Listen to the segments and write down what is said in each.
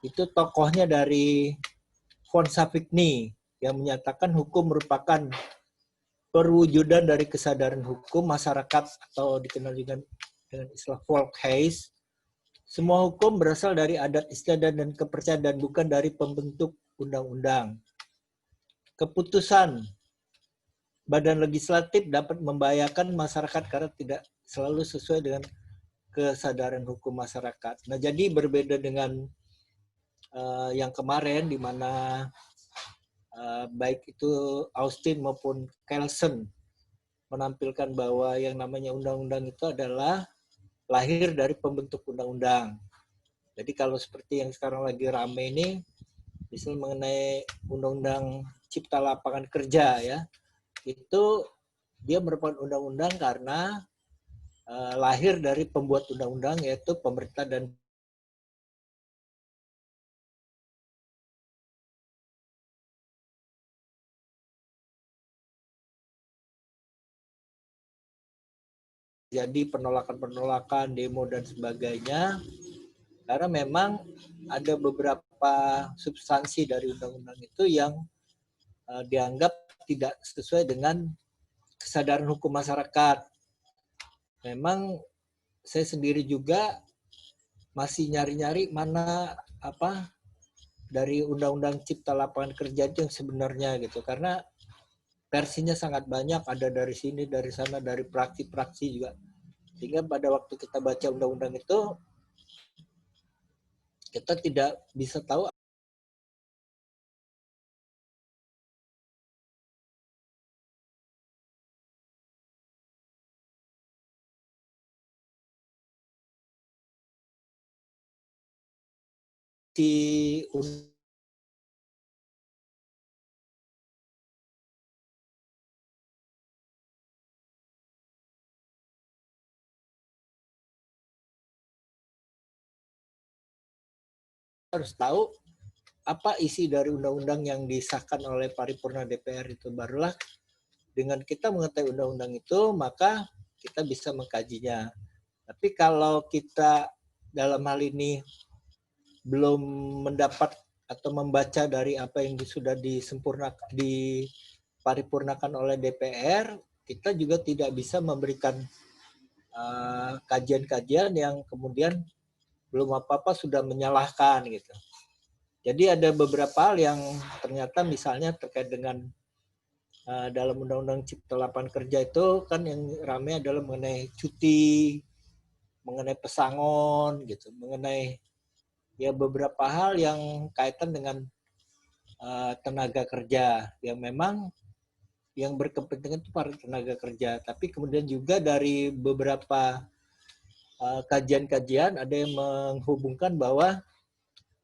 itu tokohnya dari von Savigny yang menyatakan hukum merupakan perwujudan dari kesadaran hukum masyarakat atau dikenal dengan istilah Volksrecht. Semua hukum berasal dari adat istiadat dan kepercayaan dan bukan dari pembentuk undang-undang. Keputusan badan legislatif dapat membahayakan masyarakat karena tidak selalu sesuai dengan kesadaran hukum masyarakat. Nah, jadi berbeda dengan yang kemarin di mana baik itu Austin maupun Kelsen menampilkan bahwa yang namanya undang-undang itu adalah lahir dari pembentuk undang-undang. Jadi kalau seperti yang sekarang lagi rame ini, misalnya mengenai undang-undang cipta lapangan kerja ya, itu dia merupakan undang-undang karena lahir dari pembuat undang-undang yaitu pemerintah dan jadi penolakan-penolakan, demo dan sebagainya, karena memang ada beberapa substansi dari undang-undang itu yang dianggap tidak sesuai dengan kesadaran hukum masyarakat. Memang saya sendiri juga masih nyari-nyari mana apa dari undang-undang cipta lapangan kerja itu yang sebenarnya gitu, karena versinya sangat banyak, ada dari sini, dari sana, dari praksi-praksi juga. Sehingga pada waktu kita baca undang-undang itu, kita tidak bisa tahu si harus tahu apa isi dari undang-undang yang disahkan oleh paripurna DPR itu. Barulah dengan kita mengetahui undang-undang itu, maka kita bisa mengkajinya. Tapi kalau kita dalam hal ini belum mendapat atau membaca dari apa yang sudah disempurnakan, diparipurnakan oleh DPR, kita juga tidak bisa memberikan kajian-kajian yang kemudian belum apa-apa sudah menyalahkan gitu. Jadi ada beberapa hal yang ternyata misalnya terkait dengan dalam Undang-Undang Cipta Lapangan Kerja itu kan yang ramai adalah mengenai cuti, mengenai pesangon gitu, mengenai ya beberapa hal yang kaitan dengan tenaga kerja yang memang yang berkepentingan itu para tenaga kerja. Tapi kemudian juga dari beberapa kajian-kajian ada yang menghubungkan bahwa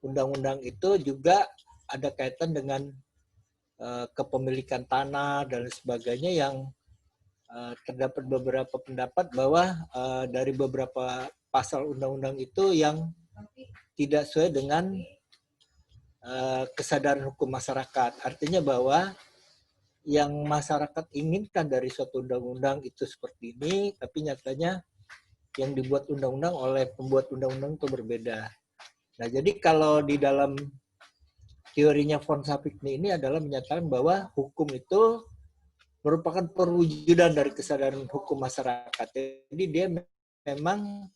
undang-undang itu juga ada kaitan dengan kepemilikan tanah dan sebagainya yang terdapat beberapa pendapat bahwa dari beberapa pasal undang-undang itu yang tidak sesuai dengan kesadaran hukum masyarakat. Artinya bahwa yang masyarakat inginkan dari suatu undang-undang itu seperti ini, tapi nyatanya yang dibuat undang-undang oleh pembuat undang-undang itu berbeda. Nah, jadi kalau di dalam teorinya von Savigny ini adalah menyatakan bahwa hukum itu merupakan perwujudan dari kesadaran hukum masyarakat. Jadi dia memang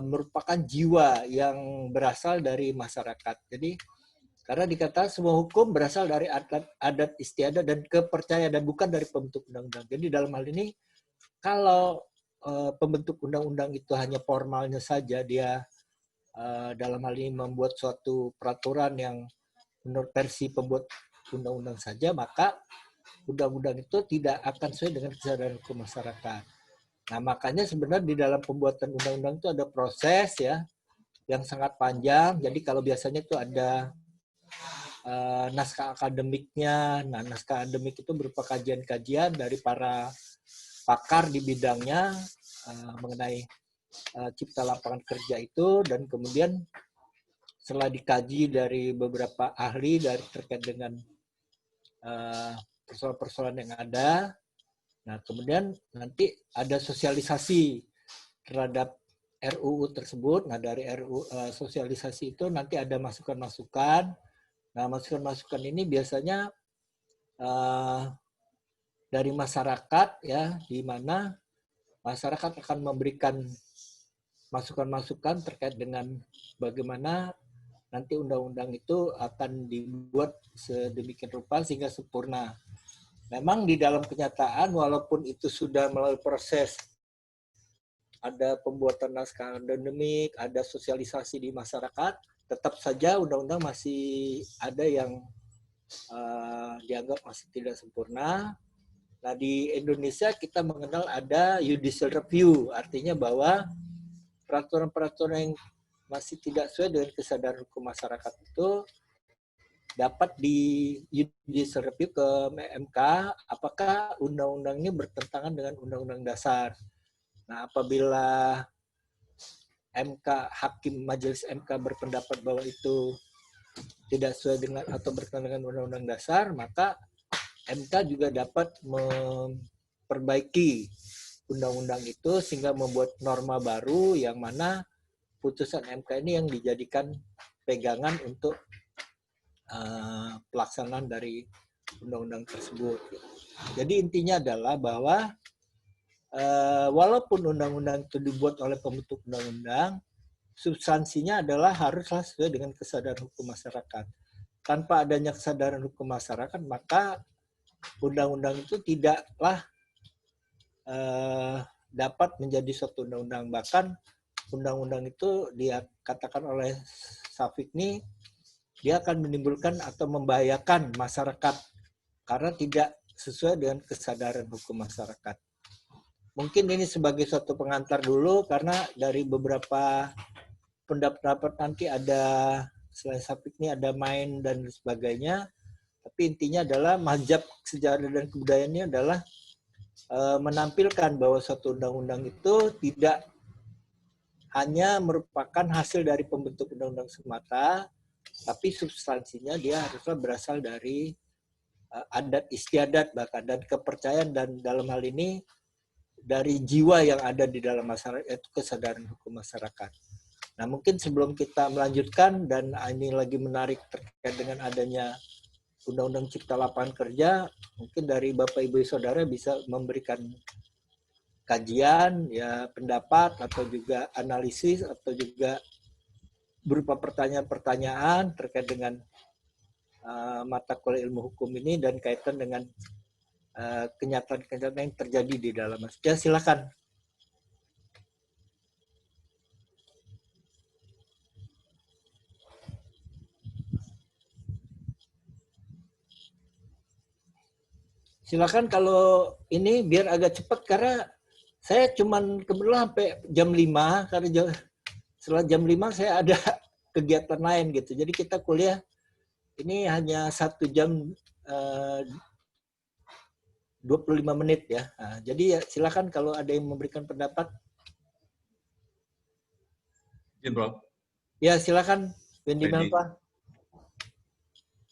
merupakan jiwa yang berasal dari masyarakat. Jadi karena dikatakan semua hukum berasal dari adat istiadat dan kepercayaan dan bukan dari pembentuk undang-undang. Jadi dalam hal ini kalau pembentuk undang-undang itu hanya formalnya saja, dia dalam hal ini membuat suatu peraturan yang menurut versi pembuat undang-undang saja, maka undang-undang itu tidak akan sesuai dengan kesadaran hukum masyarakat. Nah, makanya sebenarnya di dalam pembuatan undang-undang itu ada proses ya yang sangat panjang. Jadi kalau biasanya itu ada naskah akademiknya. Nah, naskah akademik itu berupa kajian-kajian dari para pakar di bidangnya mengenai cipta lapangan kerja itu, dan kemudian setelah dikaji dari beberapa ahli dari terkait dengan persoalan-persoalan yang ada, nah kemudian nanti ada sosialisasi terhadap RUU tersebut. Nah, dari RUU sosialisasi itu nanti ada masukan-masukan. Nah, masukan-masukan ini biasanya dari masyarakat, ya, di mana masyarakat akan memberikan masukan-masukan terkait dengan bagaimana nanti undang-undang itu akan dibuat sedemikian rupa sehingga sempurna. Memang di dalam kenyataan, walaupun itu sudah melalui proses, ada pembuatan naskah akademik, ada sosialisasi di masyarakat, tetap saja undang-undang masih ada yang dianggap masih tidak sempurna. Nah, di Indonesia kita mengenal ada judicial review, artinya bahwa peraturan-peraturan yang masih tidak sesuai dengan kesadaran hukum masyarakat itu dapat di judicial review ke MK apakah undang-undang ini bertentangan dengan undang-undang dasar. Nah, apabila majelis MK berpendapat bahwa itu tidak sesuai dengan atau bertentangan dengan undang-undang dasar, maka MK juga dapat memperbaiki undang-undang itu sehingga membuat norma baru yang mana putusan MK ini yang dijadikan pegangan untuk pelaksanaan dari undang-undang tersebut. Jadi intinya adalah bahwa walaupun undang-undang itu dibuat oleh pembentuk undang-undang, substansinya adalah haruslah sesuai dengan kesadaran hukum masyarakat. Tanpa adanya kesadaran hukum masyarakat, maka undang-undang itu tidaklah dapat menjadi suatu undang-undang. Bahkan undang-undang itu dia katakan oleh Syafiqni, dia akan menimbulkan atau membahayakan masyarakat karena tidak sesuai dengan kesadaran hukum masyarakat. Mungkin ini sebagai suatu pengantar dulu, karena dari beberapa pendapat nanti ada, selain Syafiqni ada main dan sebagainya, tapi intinya adalah mazhab sejarah dan kebudayaannya adalah menampilkan bahwa suatu undang-undang itu tidak hanya merupakan hasil dari pembentuk undang-undang semata, tapi substansinya dia haruslah berasal dari adat istiadat bahkan, dan kepercayaan, dan dalam hal ini dari jiwa yang ada di dalam masyarakat, yaitu kesadaran hukum masyarakat. Nah, mungkin sebelum kita melanjutkan, dan ini lagi menarik terkait dengan adanya Undang-Undang Cipta Lapangan Kerja, mungkin dari Bapak Ibu Saudara bisa memberikan kajian, ya, pendapat atau juga analisis atau juga berupa pertanyaan-pertanyaan terkait dengan mata kuliah ilmu hukum ini dan kaitan dengan kenyataan-kenyataan yang terjadi di dalam. Ya, silakan. Silakan kalau ini biar agak cepat, karena saya cuman kebetulan sampai jam 5, karena setelah jam 5 saya ada kegiatan lain gitu. Jadi kita kuliah ini hanya 1 jam 25 menit ya. Nah, jadi ya silakan kalau ada yang memberikan pendapat. Izin, Prof. Ya, silakan. Wendy Melva.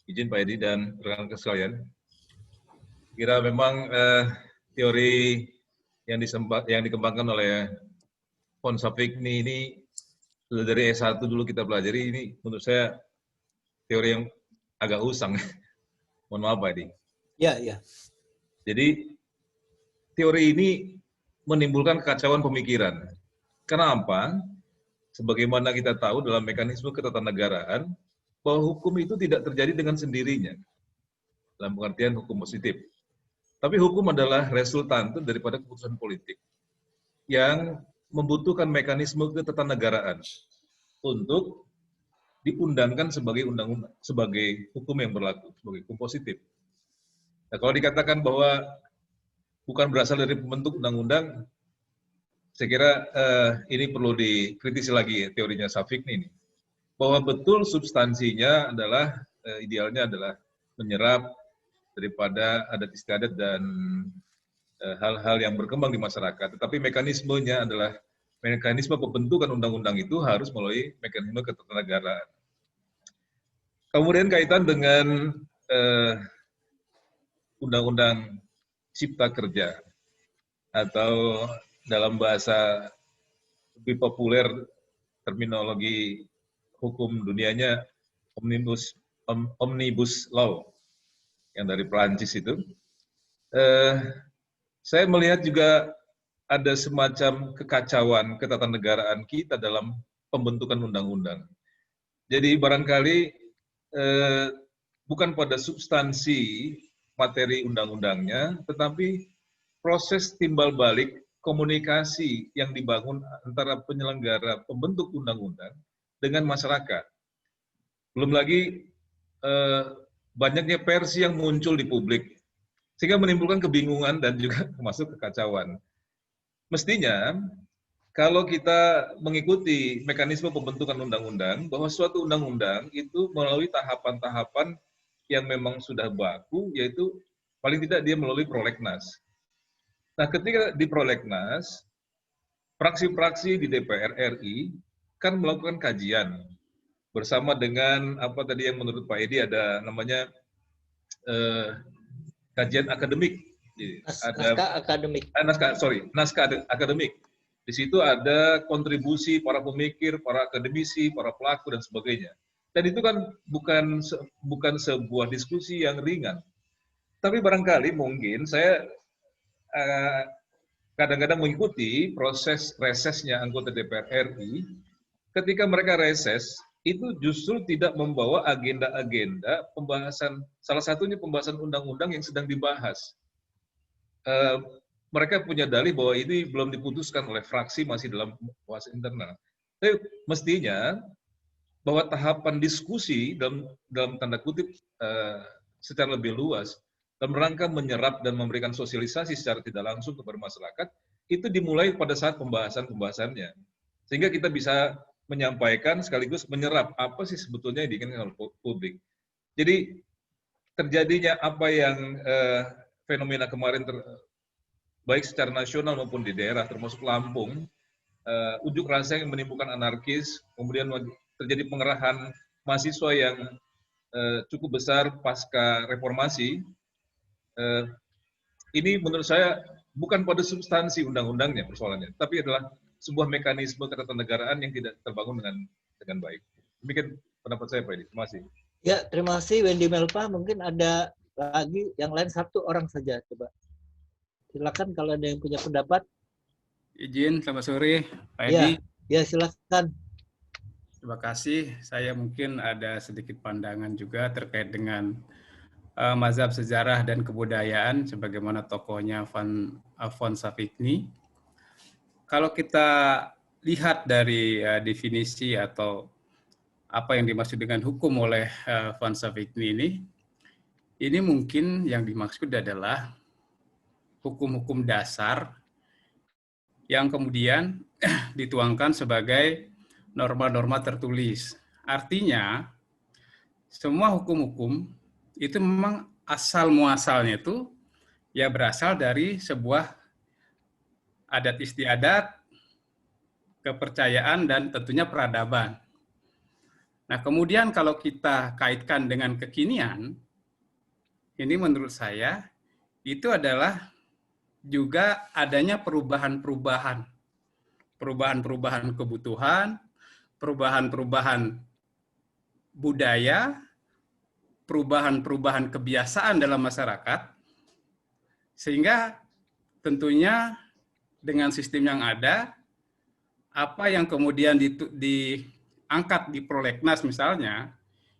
Izin Pak Edi dan rekan-rekan sekalian. Kira memang teori yang dikembangkan oleh Von Syafiqni ini dari S1 dulu kita pelajari, ini menurut saya teori yang agak usang. Mohon maaf Pak Edi. Ya, ya. Jadi teori ini menimbulkan kekacauan pemikiran. Kenapa? Sebagaimana kita tahu dalam mekanisme ketatanegaraan, bahwa hukum itu tidak terjadi dengan sendirinya. Dalam pengertian hukum positif. Tapi hukum adalah resultan daripada keputusan politik yang membutuhkan mekanisme ketatanegaraan untuk diundangkan sebagai undang-undang, sebagai hukum yang berlaku, sebagai hukum positif. Nah, kalau dikatakan bahwa bukan berasal dari pembentuk undang-undang, saya kira ini perlu dikritisi lagi teorinya Syafiqni ini. Bahwa betul substansinya adalah idealnya adalah menyerap daripada adat istiadat dan hal-hal yang berkembang di masyarakat. Tetapi mekanismenya adalah mekanisme pembentukan undang-undang itu harus melalui mekanisme ketatanegaraan. Kemudian kaitan dengan undang-undang Cipta Kerja atau dalam bahasa lebih populer terminologi hukum dunianya omnibus law yang dari Perancis itu. Saya melihat juga ada semacam kekacauan ketatanegaraan kita dalam pembentukan undang-undang. Jadi barangkali bukan pada substansi materi undang-undangnya, tetapi proses timbal balik komunikasi yang dibangun antara penyelenggara pembentuk undang-undang dengan masyarakat. Belum lagi banyaknya versi yang muncul di publik, sehingga menimbulkan kebingungan dan juga termasuk kekacauan. Mestinya, kalau kita mengikuti mekanisme pembentukan undang-undang, bahwa suatu undang-undang itu melalui tahapan-tahapan yang memang sudah baku, yaitu paling tidak dia melalui prolegnas. Nah, ketika di prolegnas, fraksi-fraksi di DPR RI kan melakukan kajian bersama dengan apa tadi yang menurut Pak Edi ada namanya kajian akademik. Naskah akademik. Naskah akademik. Di situ ada kontribusi para pemikir, para akademisi, para pelaku dan sebagainya. Dan itu kan bukan sebuah diskusi yang ringan. Tapi barangkali mungkin saya kadang-kadang mengikuti proses resesnya anggota DPR RI. Ketika mereka reses, itu justru tidak membawa agenda-agenda pembahasan, salah satunya pembahasan undang-undang yang sedang dibahas. Mereka punya dalih bahwa ini belum diputuskan oleh fraksi, masih dalam proses internal. Tapi mestinya bahwa tahapan diskusi dalam tanda kutip secara lebih luas, dalam rangka menyerap dan memberikan sosialisasi secara tidak langsung kepada masyarakat, itu dimulai pada saat pembahasan-pembahasannya. Sehingga kita bisa menyampaikan sekaligus menyerap apa sih sebetulnya yang diinginkan oleh publik. Jadi terjadinya apa yang fenomena kemarin baik secara nasional maupun di daerah, termasuk Lampung, unjuk rasa yang menimbulkan anarkis, kemudian terjadi pengerahan mahasiswa yang cukup besar pasca reformasi. Ini menurut saya bukan pada substansi undang-undangnya persoalannya, tapi adalah sebuah mekanisme ketatanegaraan yang tidak terbangun dengan baik. Demikian pendapat saya, Pak Edi. Terima kasih. Ya, terima kasih Wendy Melpa. Mungkin ada lagi yang lain, satu orang saja, coba. Silakan kalau ada yang punya pendapat. Izin, selamat sore, Pak Edi. Ya, silakan. Terima kasih. Saya mungkin ada sedikit pandangan juga terkait dengan mazhab sejarah dan kebudayaan sebagaimana tokohnya Von Savigny. Kalau kita lihat dari definisi atau apa yang dimaksud dengan hukum oleh Von Savigny ini mungkin yang dimaksud adalah hukum-hukum dasar yang kemudian dituangkan sebagai norma-norma tertulis. Artinya, semua hukum-hukum itu memang asal muasalnya itu ya berasal dari sebuah adat istiadat, kepercayaan, dan tentunya peradaban. Nah, kemudian kalau kita kaitkan dengan kekinian, ini menurut saya itu adalah juga adanya perubahan-perubahan kebutuhan, perubahan-perubahan budaya, perubahan-perubahan kebiasaan dalam masyarakat, sehingga tentunya dengan sistem yang ada, apa yang kemudian diangkat di prolegnas misalnya,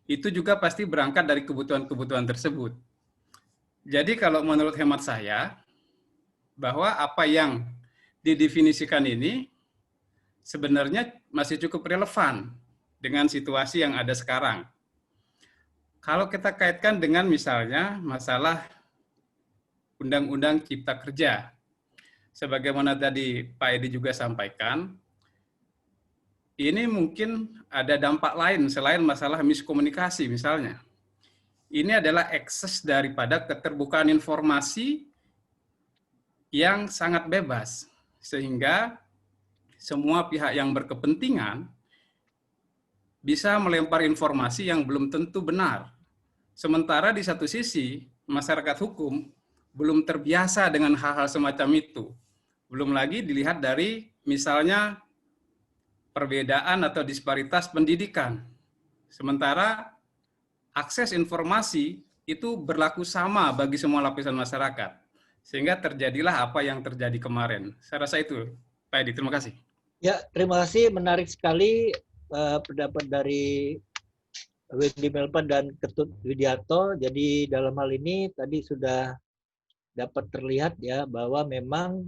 itu juga pasti berangkat dari kebutuhan-kebutuhan tersebut. Jadi kalau menurut hemat saya, bahwa apa yang didefinisikan ini sebenarnya masih cukup relevan dengan situasi yang ada sekarang. Kalau kita kaitkan dengan misalnya masalah Undang-Undang Cipta Kerja, sebagaimana tadi Pak Edi juga sampaikan, ini mungkin ada dampak lain selain masalah miskomunikasi misalnya. Ini adalah ekses daripada keterbukaan informasi yang sangat bebas, sehingga semua pihak yang berkepentingan bisa melempar informasi yang belum tentu benar. Sementara di satu sisi, masyarakat hukum belum terbiasa dengan hal-hal semacam itu. Belum lagi dilihat dari misalnya perbedaan atau disparitas pendidikan. Sementara akses informasi itu berlaku sama bagi semua lapisan masyarakat. Sehingga terjadilah apa yang terjadi kemarin. Saya rasa itu, Pak Edi. Terima kasih. Ya, terima kasih. Menarik sekali pendapat dari Wendy Melpa dan Ketut Widiarto. Jadi dalam hal ini tadi sudah dapat terlihat ya bahwa memang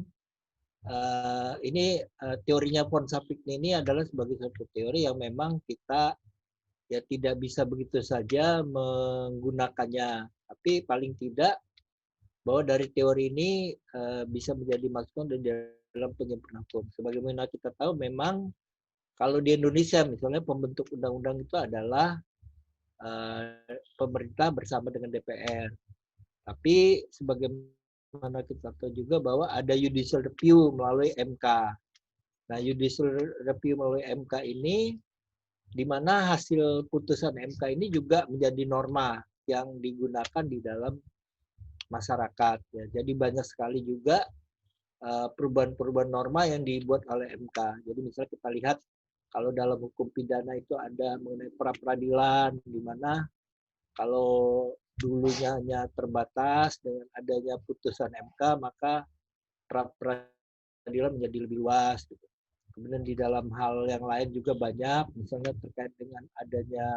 ini teorinya von Sapigny ini adalah sebagai satu teori yang memang kita ya tidak bisa begitu saja menggunakannya. Tapi paling tidak bahwa dari teori ini bisa menjadi masukan dalam penyempurnaan hukum. Sebagaimana kita tahu memang kalau di Indonesia misalnya pembentuk undang-undang itu adalah pemerintah bersama dengan DPR. Tapi sebagaimana kita tahu juga bahwa ada judicial review melalui MK. Nah, judicial review melalui MK ini di mana hasil putusan MK ini juga menjadi norma yang digunakan di dalam masyarakat. Ya. Jadi banyak sekali juga perubahan-perubahan norma yang dibuat oleh MK. Jadi misalnya kita lihat kalau dalam hukum pidana itu ada mengenai pra-peradilan, di mana kalau dulunya hanya terbatas dengan adanya putusan MK, maka pra-peradilan menjadi lebih luas. Gitu. Kemudian di dalam hal yang lain juga banyak, misalnya terkait dengan adanya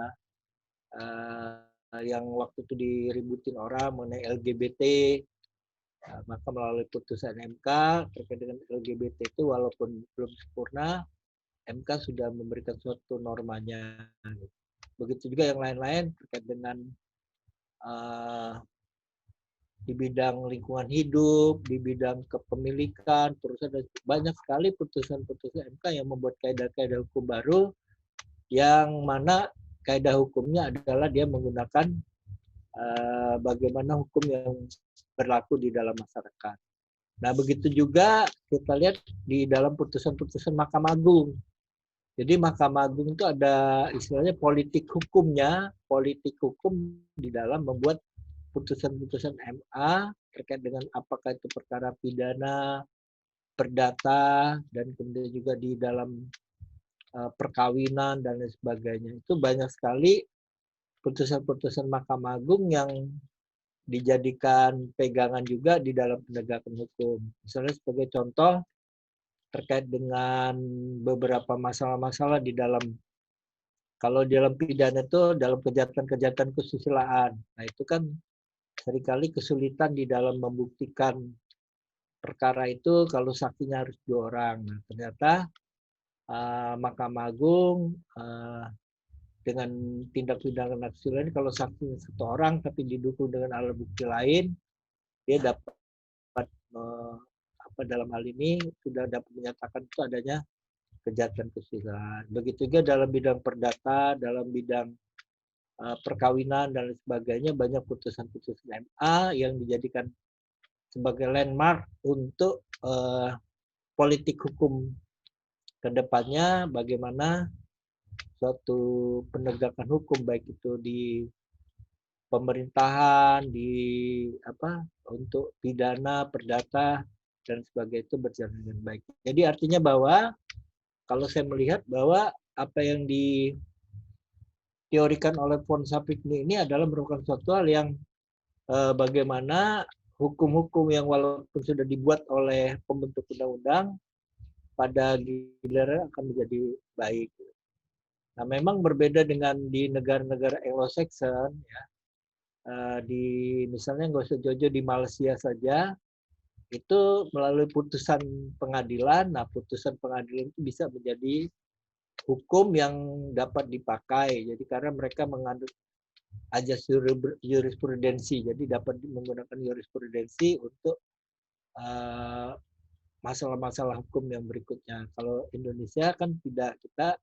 yang waktu itu diributin orang mengenai LGBT, maka melalui putusan MK terkait dengan LGBT itu walaupun belum sempurna, MK sudah memberikan suatu normanya. Begitu juga yang lain-lain terkait dengan di bidang lingkungan hidup, di bidang kepemilikan, perusahaan, banyak sekali putusan-putusan MK yang membuat kaidah-kaidah hukum baru yang mana kaidah hukumnya adalah dia menggunakan bagaimana hukum yang berlaku di dalam masyarakat. Nah, begitu juga kita lihat di dalam putusan-putusan Mahkamah Agung. Jadi Mahkamah Agung itu ada istilahnya politik hukumnya, politik hukum di dalam membuat putusan-putusan MA terkait dengan apakah itu perkara pidana, perdata, dan kemudian juga di dalam perkawinan dan lain sebagainya. Itu banyak sekali putusan-putusan Mahkamah Agung yang dijadikan pegangan juga di dalam penegakan hukum. Misalnya sebagai contoh terkait dengan beberapa masalah-masalah di dalam, kalau di dalam pidana itu dalam kejahatan-kejahatan kesusilaan. Nah itu kan seringkali kesulitan di dalam membuktikan perkara itu kalau saksinya harus 2 orang. Nah ternyata Mahkamah Agung dengan tindak pidana kesusilaan kalau saksinya 1 orang tapi didukung dengan alat bukti lain, dia dapat dalam hal ini sudah dapat menyatakan itu adanya kejahatan kesusilaan. Begitu juga dalam bidang perdata, dalam bidang perkawinan dan lain sebagainya, banyak putusan-putusan MA yang dijadikan sebagai landmark untuk politik hukum ke depannya, bagaimana suatu penegakan hukum baik itu di pemerintahan, di untuk pidana, perdata dan sebagainya itu berjalan dengan baik. Jadi artinya bahwa kalau saya melihat bahwa apa yang diteorikan oleh von Sapigny ini adalah merupakan suatu hal yang bagaimana hukum-hukum yang walaupun sudah dibuat oleh pembentuk undang-undang pada giliran akan menjadi baik. Nah, memang berbeda dengan di negara-negara Anglo-Saxon, ya. Misalnya nggak usah jauh-jauh di Malaysia saja, itu melalui putusan pengadilan. Nah, putusan pengadilan itu bisa menjadi hukum yang dapat dipakai. Jadi karena mereka menganut ajas jurisprudensi, jadi dapat menggunakan jurisprudensi untuk masalah-masalah hukum yang berikutnya. Kalau Indonesia kan tidak, kita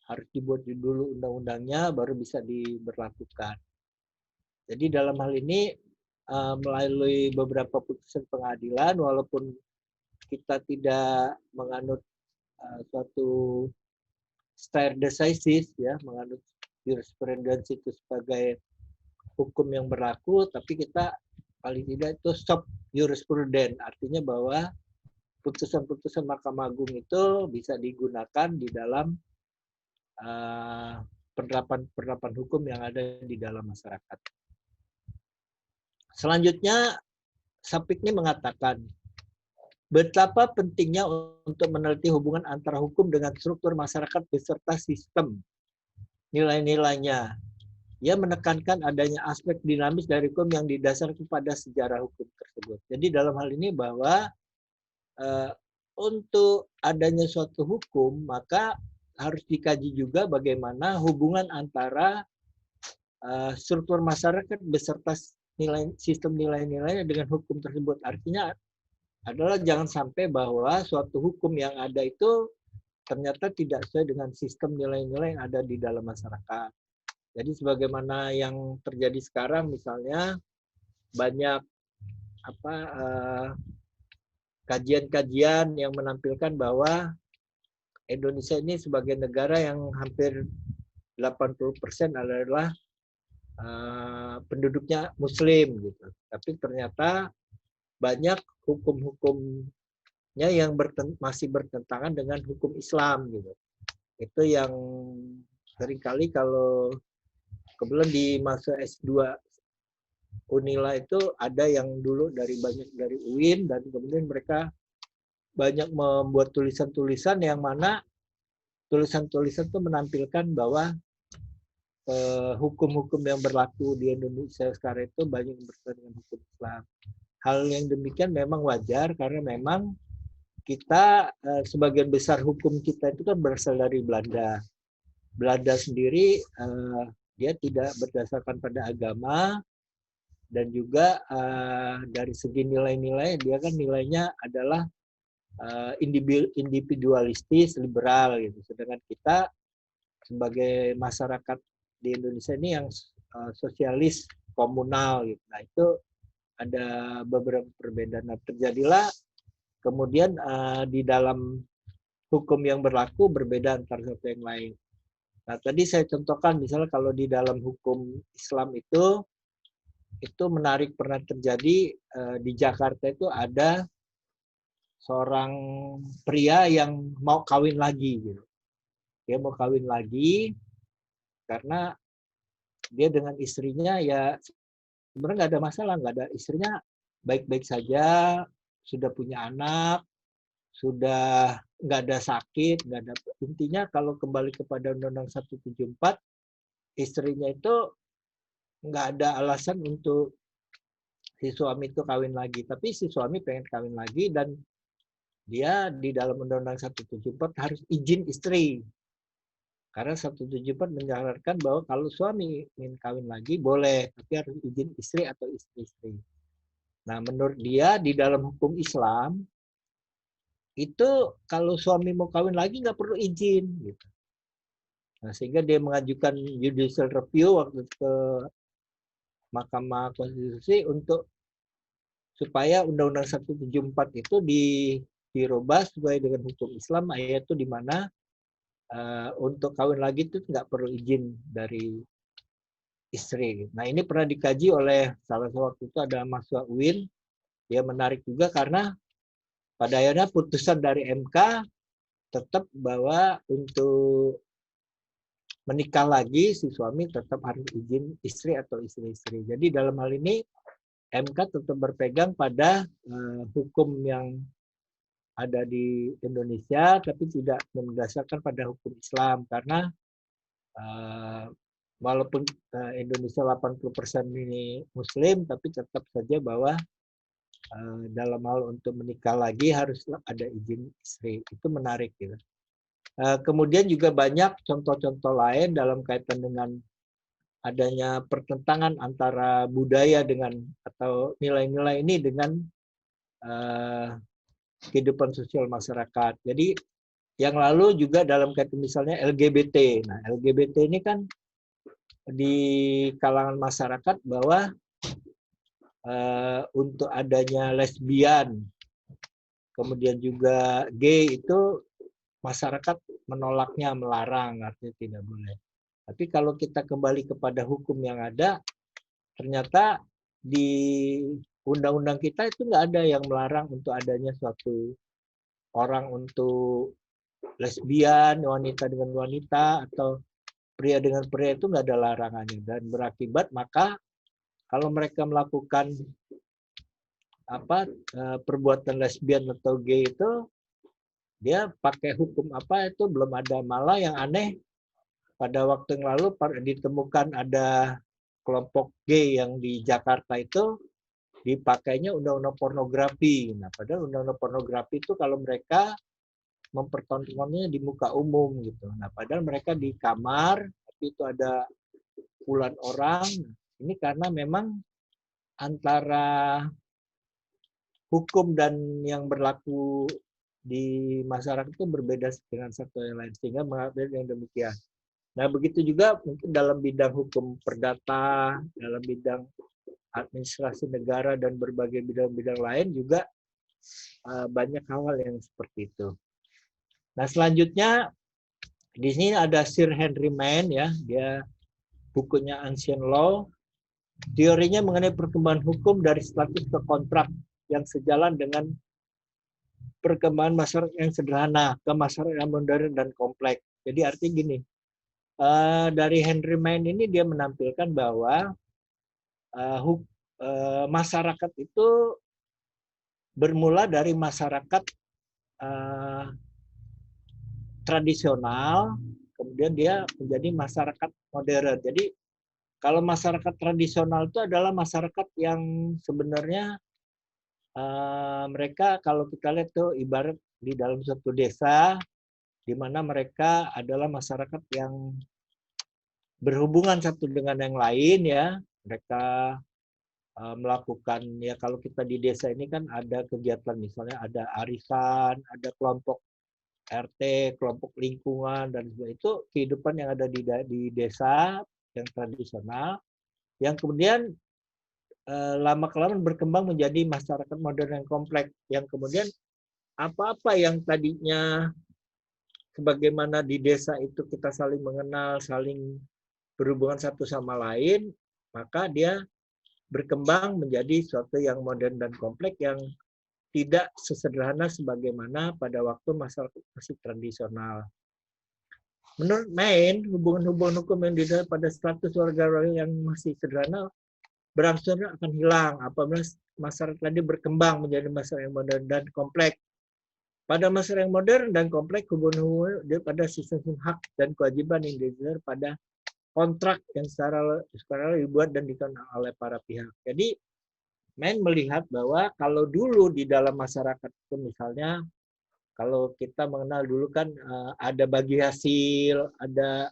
harus dibuat dulu undang-undangnya baru bisa diberlakukan. Jadi dalam hal ini melalui beberapa putusan pengadilan, walaupun kita tidak menganut suatu stare decisis, ya, menganut jurisprudensi itu sebagai hukum yang berlaku, tapi kita paling tidak itu stop jurispruden, artinya bahwa putusan-putusan Mahkamah Agung itu bisa digunakan di dalam penerapan hukum yang ada di dalam masyarakat. Selanjutnya, Sapikni mengatakan, betapa pentingnya untuk meneliti hubungan antara hukum dengan struktur masyarakat beserta sistem nilai-nilainya. Ia menekankan adanya aspek dinamis dari hukum yang didasarkan pada sejarah hukum tersebut. Jadi dalam hal ini bahwa untuk adanya suatu hukum, maka harus dikaji juga bagaimana hubungan antara struktur masyarakat beserta sistem nilai-nilainya dengan hukum tersebut. Artinya adalah jangan sampai bahwa suatu hukum yang ada itu ternyata tidak sesuai dengan sistem nilai-nilai yang ada di dalam masyarakat. Jadi sebagaimana yang terjadi sekarang, misalnya banyak kajian-kajian yang menampilkan bahwa Indonesia ini sebagai negara yang hampir 80% adalah penduduknya Muslim, gitu. Tapi ternyata banyak hukum-hukumnya yang masih bertentangan dengan hukum Islam, gitu. Itu yang seringkali kalau kebetulan di masa S2 Unila itu ada yang dulu banyak dari UIN, dan kemudian mereka banyak membuat tulisan-tulisan yang mana tulisan-tulisan itu menampilkan bahwa hukum-hukum yang berlaku di Indonesia sekarang itu banyak yang berkaitan dengan hukum Islam. Hal yang demikian memang wajar karena memang kita sebagian besar hukum kita itu kan berasal dari Belanda. Belanda sendiri dia tidak berdasarkan pada agama, dan juga dari segi nilai-nilai dia kan nilainya adalah individualistis, liberal gitu. Sedangkan kita sebagai masyarakat di Indonesia ini yang sosialis komunal gitu. Nah, itu ada beberapa perbedaan. Nah, terjadilah kemudian di dalam hukum yang berlaku berbeda antara satu yang lain. Nah, tadi saya contohkan misalnya kalau di dalam hukum Islam itu menarik, pernah terjadi di Jakarta itu ada seorang pria yang mau kawin lagi gitu. Dia mau kawin lagi karena dia dengan istrinya ya sebenarnya nggak ada masalah, nggak ada, istrinya baik-baik saja, sudah punya anak, sudah nggak ada sakit, nggak ada, intinya kalau kembali kepada Undang-Undang 174, istrinya itu nggak ada alasan untuk si suami itu kawin lagi, tapi si suami pengen kawin lagi dan dia di dalam Undang-Undang 174 harus izin istri. Karena 174 menyarankan bahwa kalau suami ingin kawin lagi boleh, tapi harus izin istri atau istri-istri. Nah, menurut dia di dalam hukum Islam itu kalau suami mau kawin lagi nggak perlu izin gitu. Nah, sehingga dia mengajukan judicial review waktu ke Mahkamah Konstitusi untuk supaya Undang-Undang 174 itu dirubah sesuai dengan hukum Islam, yaitu di mana untuk kawin lagi itu nggak perlu izin dari istri. Nah, ini pernah dikaji oleh salah satu waktu itu ada mahasiswa UIN. Dia menarik juga karena pada akhirnya putusan dari MK tetap bahwa untuk menikah lagi si suami tetap harus izin istri atau istri-istri. Jadi dalam hal ini MK tetap berpegang pada hukum yang ada di Indonesia, tapi tidak berdasarkan pada hukum Islam, karena walaupun Indonesia 80% ini Muslim, tapi tetap saja bahwa dalam hal untuk menikah lagi harus ada izin istri. Itu menarik gitu. Kemudian juga banyak contoh-contoh lain dalam kaitan dengan adanya pertentangan antara budaya dengan atau nilai-nilai ini dengan kehidupan sosial masyarakat. Jadi yang lalu juga dalam kaitan misalnya LGBT. Nah, LGBT ini kan di kalangan masyarakat bahwa untuk adanya lesbian, kemudian juga gay itu masyarakat menolaknya, melarang, artinya tidak boleh. Tapi kalau kita kembali kepada hukum yang ada, ternyata di undang-undang kita itu nggak ada yang melarang untuk adanya suatu orang untuk lesbian, wanita dengan wanita, atau pria dengan pria itu nggak ada larangannya. Dan berakibat maka kalau mereka melakukan perbuatan lesbian atau gay itu, dia pakai hukum apa itu belum ada. Malah yang aneh, pada waktu yang lalu ditemukan ada kelompok gay yang di Jakarta itu dipakainya undang-undang pornografi. Nah, padahal undang-undang pornografi itu kalau mereka mempertontonkannya di muka umum gitu. Nah, padahal mereka di kamar, tapi itu ada puluhan orang. Ini karena memang antara hukum dan yang berlaku di masyarakat itu berbeda dengan satu yang lain, sehingga mengambil yang demikian. Nah, begitu juga mungkin dalam bidang hukum perdata, dalam bidang administrasi negara, dan berbagai bidang-bidang lain juga banyak hal yang seperti itu. Nah, selanjutnya di sini ada Sir Henry Maine, ya, dia bukunya Ancient Law, teorinya mengenai perkembangan hukum dari status ke kontrak yang sejalan dengan perkembangan masyarakat yang sederhana ke masyarakat yang modern dan kompleks. Jadi artinya gini, dari Henry Maine ini dia menampilkan bahwa masyarakat itu bermula dari masyarakat tradisional, kemudian dia menjadi masyarakat modern. Jadi kalau masyarakat tradisional itu adalah masyarakat yang sebenarnya mereka, kalau kita lihat tuh ibarat di dalam suatu desa, di mana mereka adalah masyarakat yang berhubungan satu dengan yang lain, ya. Mereka melakukan, ya kalau kita di desa ini kan ada kegiatan, misalnya ada arisan, ada kelompok RT, kelompok lingkungan, dan itu kehidupan yang ada di desa yang tradisional, yang kemudian lama-kelamaan berkembang menjadi masyarakat modern yang kompleks, yang kemudian apa-apa yang tadinya sebagaimana di desa itu kita saling mengenal, saling berhubungan satu sama lain, maka dia berkembang menjadi suatu yang modern dan kompleks yang tidak sesederhana sebagaimana pada waktu masyarakat masih tradisional. Menurut Maine, hubungan-hubungan hukum yang didasarkan pada status warga yang masih sederhana berangsur akan hilang apabila masyarakat tadi berkembang menjadi masyarakat yang modern dan kompleks. Pada masyarakat yang modern dan kompleks, hubungan-hubungan pada sistem hak dan kewajiban yang didasarkan pada kontrak yang secara dibuat dan dikenal oleh para pihak. Jadi, Maine melihat bahwa kalau dulu di dalam masyarakat itu misalnya, kalau kita mengenal dulu kan ada bagi hasil, ada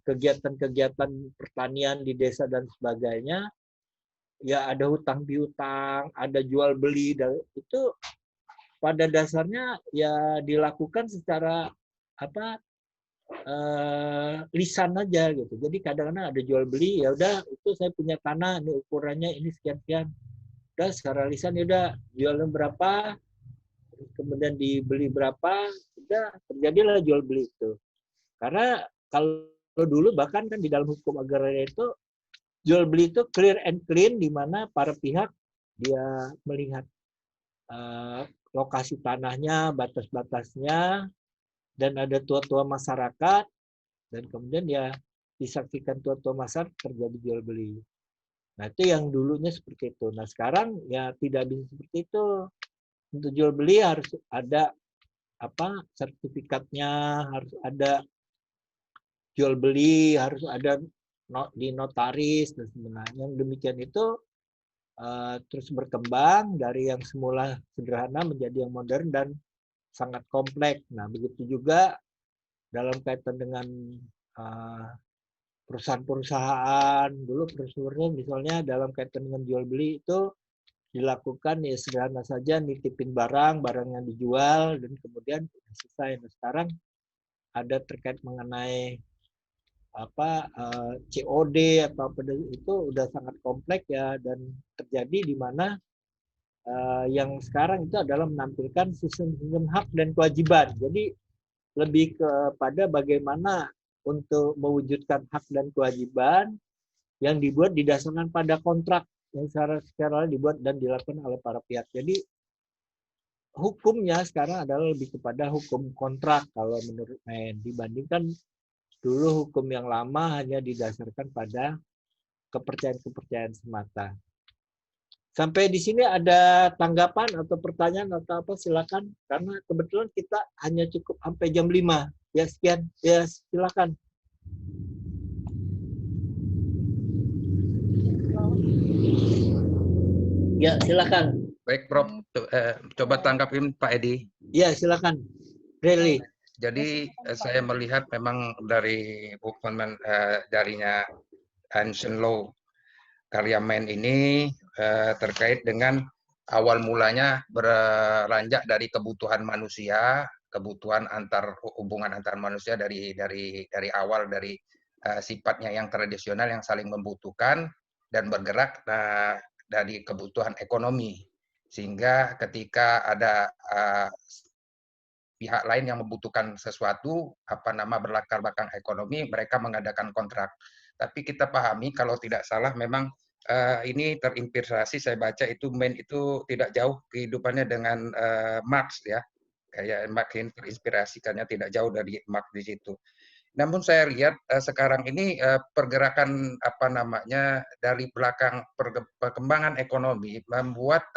kegiatan-kegiatan pertanian di desa dan sebagainya, ya ada hutang piutang, ada jual beli, dan itu pada dasarnya ya dilakukan secara lisan aja gitu. Jadi kadang-kadang ada jual beli, ya udah itu saya punya tanah, ini ukurannya ini sekian-sekian. Udah secara lisan ya udah jualnya berapa, kemudian dibeli berapa, udah terjadilah jual beli itu. Karena kalau dulu bahkan kan di dalam hukum agraria itu jual beli itu clear and clean, di mana para pihak dia melihat lokasi tanahnya, batas-batasnya, dan ada tua-tua masyarakat, dan kemudian ya disaksikan tua-tua masyarakat terjadi jual beli. Nah, itu yang dulunya seperti itu. Nah, sekarang ya tidak bisa seperti itu. Untuk jual beli harus ada sertifikatnya, harus ada jual beli, harus ada di notaris, dan sebenarnya yang demikian itu terus berkembang dari yang semula sederhana menjadi yang modern dan sangat kompleks. Nah, begitu juga dalam kaitan dengan perusahaan-perusahaan. Dulu prosedurnya misalnya dalam kaitan dengan jual beli itu dilakukan ya sederhana saja, nitipin barang yang dijual, dan kemudian selesai. Nah, sekarang ada terkait mengenai COD atau apa itu udah sangat kompleks ya, dan terjadi di mana yang sekarang itu adalah menampilkan sistem hak dan kewajiban. Jadi lebih kepada bagaimana untuk mewujudkan hak dan kewajiban yang dibuat didasarkan pada kontrak yang secara dibuat dan dilakukan oleh para pihak. Jadi hukumnya sekarang adalah lebih kepada hukum kontrak kalau menurut Main, dibandingkan dulu hukum yang lama hanya didasarkan pada kepercayaan-kepercayaan semata. Sampai di sini ada tanggapan atau pertanyaan atau apa, silakan, karena kebetulan kita hanya cukup sampai jam 5. Ya sekian, ya silakan. Ya silakan. Baik, Prof. Coba tanggapin Pak Edi. Ya silakan. Really. Jadi saya melihat memang dari hukuman darinya Ancient Law karya Main ini terkait dengan awal mulanya beranjak dari kebutuhan manusia, kebutuhan hubungan antar manusia dari awal dari sifatnya yang tradisional yang saling membutuhkan dan bergerak dari kebutuhan ekonomi, sehingga ketika ada pihak lain yang membutuhkan sesuatu berlatar belakang ekonomi, mereka mengadakan kontrak. Tapi kita pahami kalau tidak salah memang ini terinspirasi, saya baca itu Main itu tidak jauh kehidupannya dengan Marx ya, kayak makin terinspirasikannya tidak jauh dari Marx di situ. Namun saya lihat sekarang ini pergerakan dari belakang perkembangan ekonomi membuat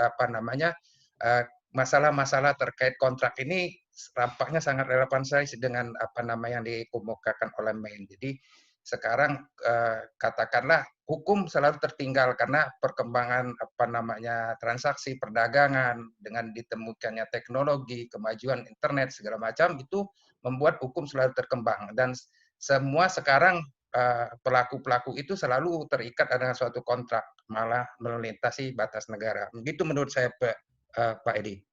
masalah-masalah terkait kontrak ini tampaknya sangat relevan sekali dengan yang dikemukakan oleh Main. Jadi sekarang katakanlah hukum selalu tertinggal karena perkembangan transaksi perdagangan dengan ditemukannya teknologi, kemajuan internet segala macam itu membuat hukum selalu terkembang, dan semua sekarang pelaku-pelaku itu selalu terikat dengan suatu kontrak, malah melintasi batas negara. Begitu menurut saya, Pak Edi.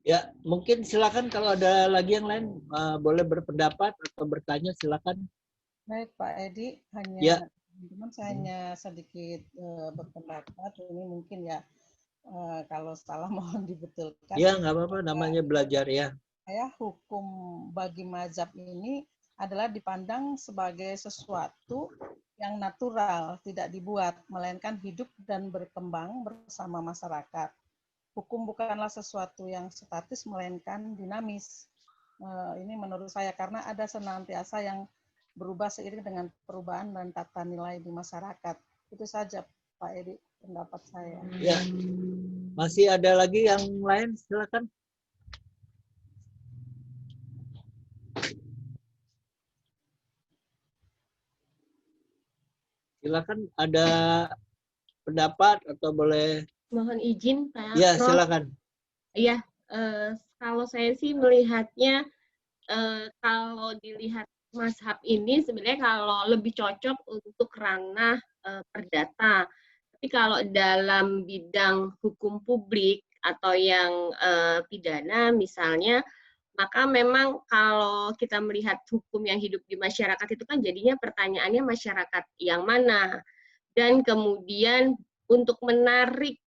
Ya, mungkin silakan kalau ada lagi yang lain boleh berpendapat atau bertanya, silakan. Baik Pak Edi, teman-teman saya hanya sedikit berpendapat, ini mungkin ya kalau salah mohon dibetulkan. Ya, nggak apa-apa, namanya belajar ya. Hukum bagi mazhab ini adalah dipandang sebagai sesuatu yang natural, tidak dibuat, melainkan hidup dan berkembang bersama masyarakat. Hukum bukanlah sesuatu yang statis, melainkan dinamis. Ini menurut saya, karena ada senantiasa yang berubah seiring dengan perubahan dan tata nilai di masyarakat. Itu saja Pak Edi pendapat saya. Ya, masih ada lagi yang lain, silakan. Silakan, ada pendapat atau boleh? Mohon izin Pak. Ya, silakan. Iya, kalau saya sih melihatnya kalau dilihat mazhab ini sebenarnya kalau lebih cocok untuk ranah perdata. Tapi kalau dalam bidang hukum publik atau yang pidana misalnya, maka memang kalau kita melihat hukum yang hidup di masyarakat itu kan jadinya pertanyaannya masyarakat yang mana. Dan kemudian untuk menarik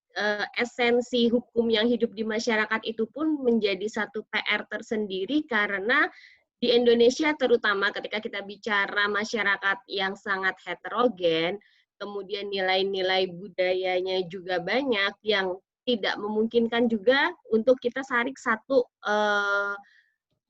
esensi hukum yang hidup di masyarakat itu pun menjadi satu PR tersendiri, karena di Indonesia terutama ketika kita bicara masyarakat yang sangat heterogen, kemudian nilai-nilai budayanya juga banyak yang tidak memungkinkan juga untuk kita sarik satu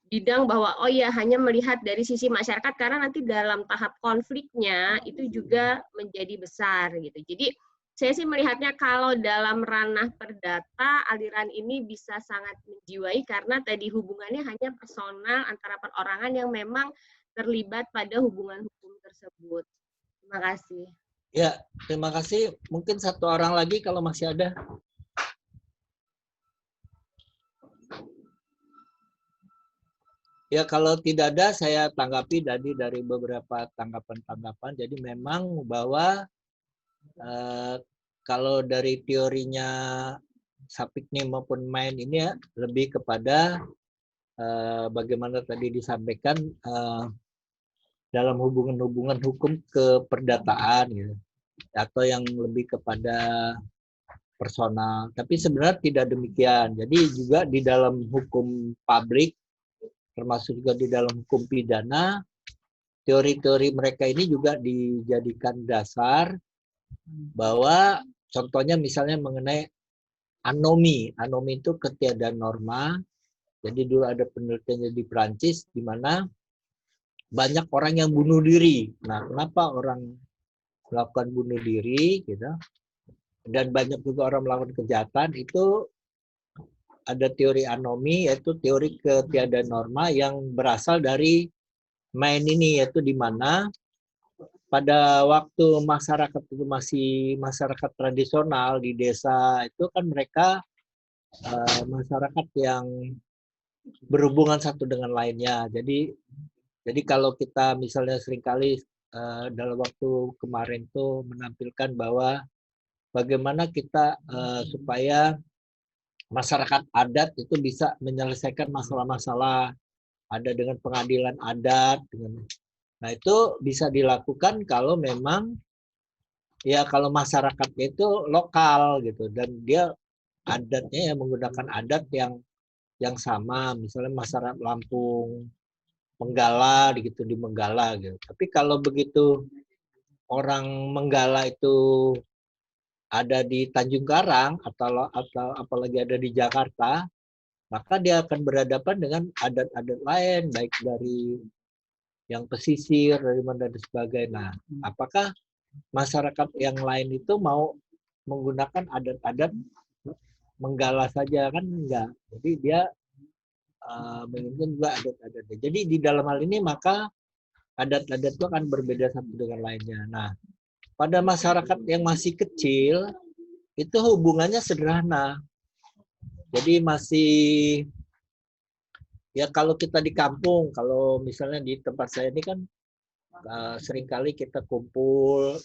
bidang bahwa oh ya hanya melihat dari sisi masyarakat, karena nanti dalam tahap konfliknya itu juga menjadi besar gitu. Jadi saya sih melihatnya kalau dalam ranah perdata aliran ini bisa sangat menjiwai karena tadi hubungannya hanya personal antara perorangan yang memang terlibat pada hubungan hukum tersebut. Terima kasih. Ya, terima kasih. Mungkin satu orang lagi kalau masih ada. Ya, kalau tidak ada, saya tanggapi dari beberapa tanggapan-tanggapan. Jadi memang bahwa kalau dari teorinya Sapikni maupun Main ini ya, lebih kepada bagaimana tadi disampaikan dalam hubungan-hubungan hukum keperdataan, gitu, atau yang lebih kepada personal. Tapi sebenarnya tidak demikian. Jadi juga di dalam hukum publik, termasuk juga di dalam hukum pidana, teori-teori mereka ini juga dijadikan dasar bahwa contohnya misalnya mengenai anomi. Anomi itu ketiadaan norma. Jadi dulu ada penelitiannya di Prancis di mana banyak orang yang bunuh diri. Nah, kenapa orang melakukan bunuh diri gitu? Dan banyak juga orang melakukan kejahatan, itu ada teori anomi, yaitu teori ketiadaan norma yang berasal dari main ini, yaitu di mana pada waktu masyarakat itu masih masyarakat tradisional di desa, itu kan mereka masyarakat yang berhubungan satu dengan lainnya. Jadi kalau kita misalnya seringkali dalam waktu kemarin tuh menampilkan bahwa bagaimana kita supaya masyarakat adat itu bisa menyelesaikan masalah-masalah, ada dengan pengadilan adat, nah itu bisa dilakukan kalau memang ya kalau masyarakatnya itu lokal gitu, dan dia adatnya yang menggunakan adat yang sama, misalnya masyarakat Lampung Menggala gitu di Menggala gitu. Tapi kalau begitu orang Menggala itu ada di Tanjung Karang atau apalagi ada di Jakarta, maka dia akan berhadapan dengan adat-adat lain, baik dari yang pesisir, dari mana dan sebagainya. Nah, apakah masyarakat yang lain itu mau menggunakan adat-adat Menggala saja? Kan enggak. Jadi dia menginginkan juga adat-adatnya. Jadi di dalam hal ini maka adat-adat itu akan berbeda satu dengan lainnya. Nah, pada masyarakat yang masih kecil, itu hubungannya sederhana. Jadi masih, ya kalau kita di kampung, kalau misalnya di tempat saya ini kan seringkali kita kumpul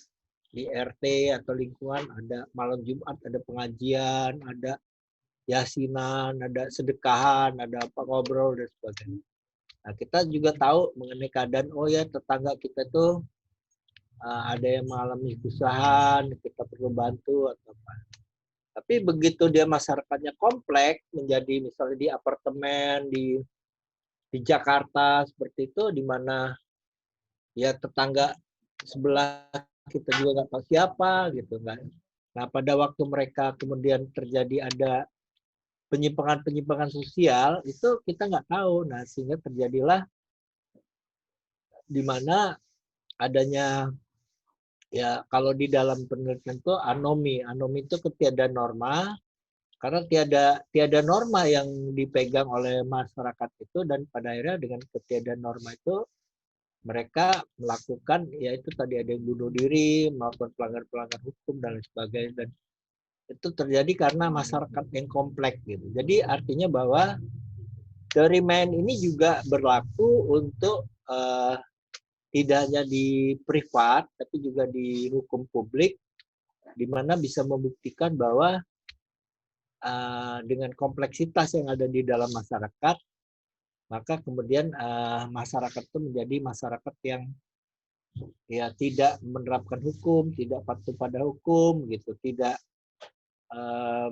di RT atau lingkungan, ada malam Jumat, ada pengajian, ada yasinan, ada sedekahan, ada apa ngobrol dan sebagainya. Nah, kita juga tahu mengenai keadaan, oh ya tetangga kita tuh ada yang mengalami kesusahan, kita perlu bantu atau apa. Tapi begitu dia masyarakatnya kompleks, menjadi misalnya di apartemen, di Jakarta seperti itu, di mana ya tetangga sebelah kita juga nggak tahu siapa gitu kan. Nah, pada waktu mereka kemudian terjadi ada penyimpangan sosial, itu kita nggak tahu. Nah, sehingga terjadilah di mana adanya, ya kalau di dalam penelitian itu anomi itu ketiadaan norma, karena tiada norma yang dipegang oleh masyarakat itu, dan pada akhirnya dengan ketiadaan norma itu mereka melakukan, yaitu tadi ada yang bunuh diri, melakukan pelanggaran hukum dan lain sebagainya, dan itu terjadi karena masyarakat yang kompleks gitu. Jadi artinya bahwa teori main ini juga berlaku untuk tidak hanya di privat, tapi juga di hukum publik, di mana bisa membuktikan bahwa dengan kompleksitas yang ada di dalam masyarakat, maka kemudian masyarakat itu menjadi masyarakat yang ya tidak menerapkan hukum, tidak patuh pada hukum, gitu, tidak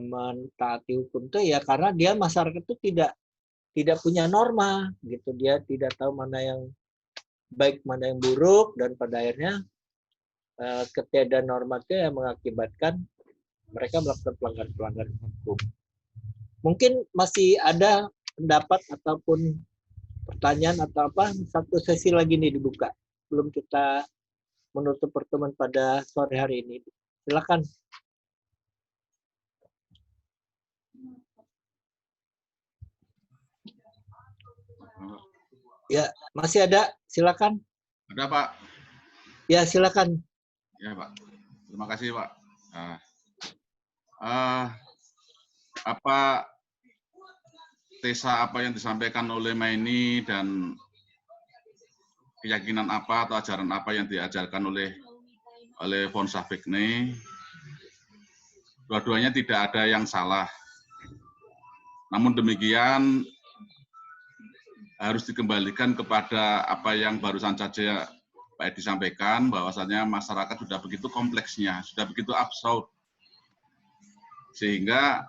mentaati hukum itu ya karena dia masyarakat itu tidak punya norma, gitu, dia tidak tahu mana yang baik mana yang buruk, dan pada akhirnya ketiadaan norma itu yang mengakibatkan mereka melakukan pelanggaran hukum. Mungkin masih ada pendapat ataupun pertanyaan atau apa, satu sesi lagi nih dibuka sebelum kita menutup pertemuan pada sore hari ini. Silakan. Ya, masih ada, silakan. Ada, Pak. Ya, silakan. Ya, Pak. Terima kasih, Pak. Apa tesa apa yang disampaikan oleh Maini dan keyakinan apa atau ajaran apa yang diajarkan oleh von Savigny, dua-duanya tidak ada yang salah. Namun demikian harus dikembalikan kepada apa yang barusan saja Pak Edi sampaikan, bahwasannya masyarakat sudah begitu kompleksnya, sudah begitu absurd, sehingga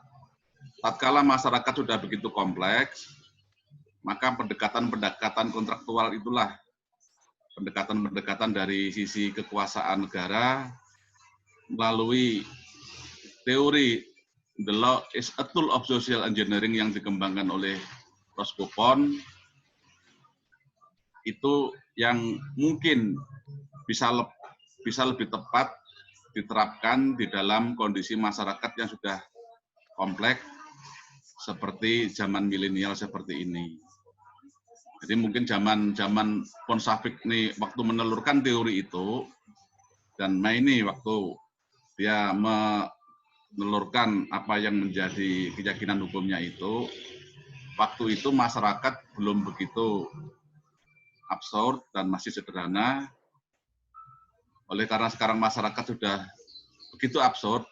tatkala masyarakat sudah begitu kompleks, maka pendekatan-pendekatan kontraktual itulah pendekatan-pendekatan dari sisi kekuasaan negara melalui teori the law is a tool of social engineering yang dikembangkan oleh Roskopon, itu yang mungkin bisa lebih tepat diterapkan di dalam kondisi masyarakat yang sudah kompleks seperti zaman milenial seperti ini. Jadi mungkin zaman Ponsafik ini waktu menelurkan teori itu, dan May ini waktu dia menelurkan apa yang menjadi keyakinan hukumnya itu, waktu itu masyarakat belum begitu absurd dan masih sederhana. Oleh karena sekarang masyarakat sudah begitu absurd,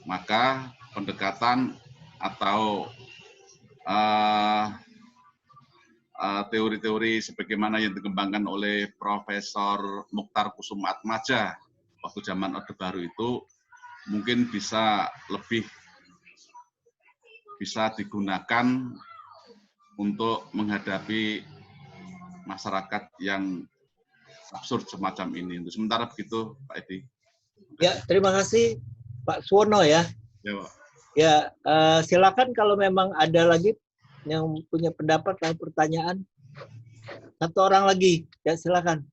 maka pendekatan atau teori-teori sebagaimana yang dikembangkan oleh Profesor Mukhtar Kusumaatmadja waktu zaman Orde Baru itu mungkin bisa digunakan untuk menghadapi masyarakat yang absurd semacam ini. Untuk sementara begitu, Pak Edi. Ya, terima kasih Pak Suwono ya. Ya, Pak. Ya, silakan kalau memang ada lagi yang punya pendapat atau pertanyaan. Satu orang lagi, ya silakan.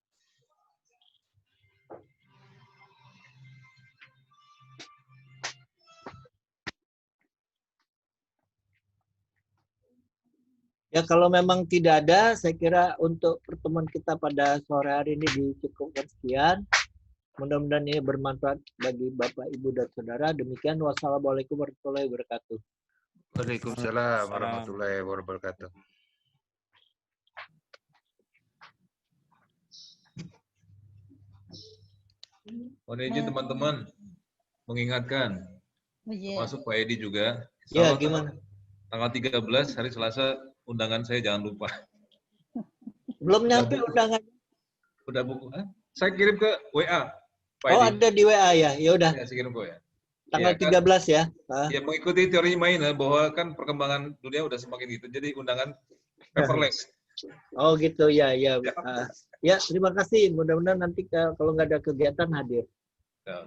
Ya, kalau memang tidak ada, saya kira untuk pertemuan kita pada sore hari ini dicukupkan sekian. Mudah-mudahan ini bermanfaat bagi Bapak, Ibu, dan Saudara. Demikian, wassalamualaikum warahmatullahi wabarakatuh. Waalaikumsalam warahmatullahi wabarakatuh. Mohon izin teman-teman mengingatkan, termasuk Pak Edi juga. Ya, gimana? Tanggal 13 hari Selasa undangan saya jangan lupa. Belum nyampe undangan. Udah buku? Saya kirim ke WA. Pak Oh, Edi. ada di WA ya. Ya udah. Ya, saya kirim ke WA. Tanggal Ya, 13 ya. Ya, mengikuti teori mainnya bahwa kan perkembangan dunia udah semakin gitu. Jadi undangan paperless. Oh gitu ya, ya. Ya, terima kasih. Mudah-mudahan nanti kalau nggak ada kegiatan hadir. Ya,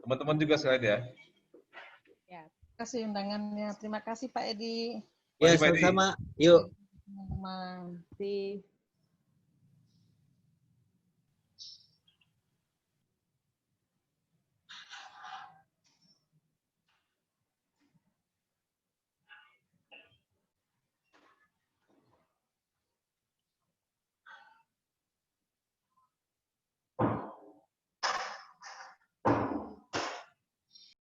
teman-teman juga sekalian ya. Ya, terima kasih undangannya. Terima kasih Pak Edi. Ya, Terima kasih, Pak Edi. sama-sama. Yuk. Teman-teman. Di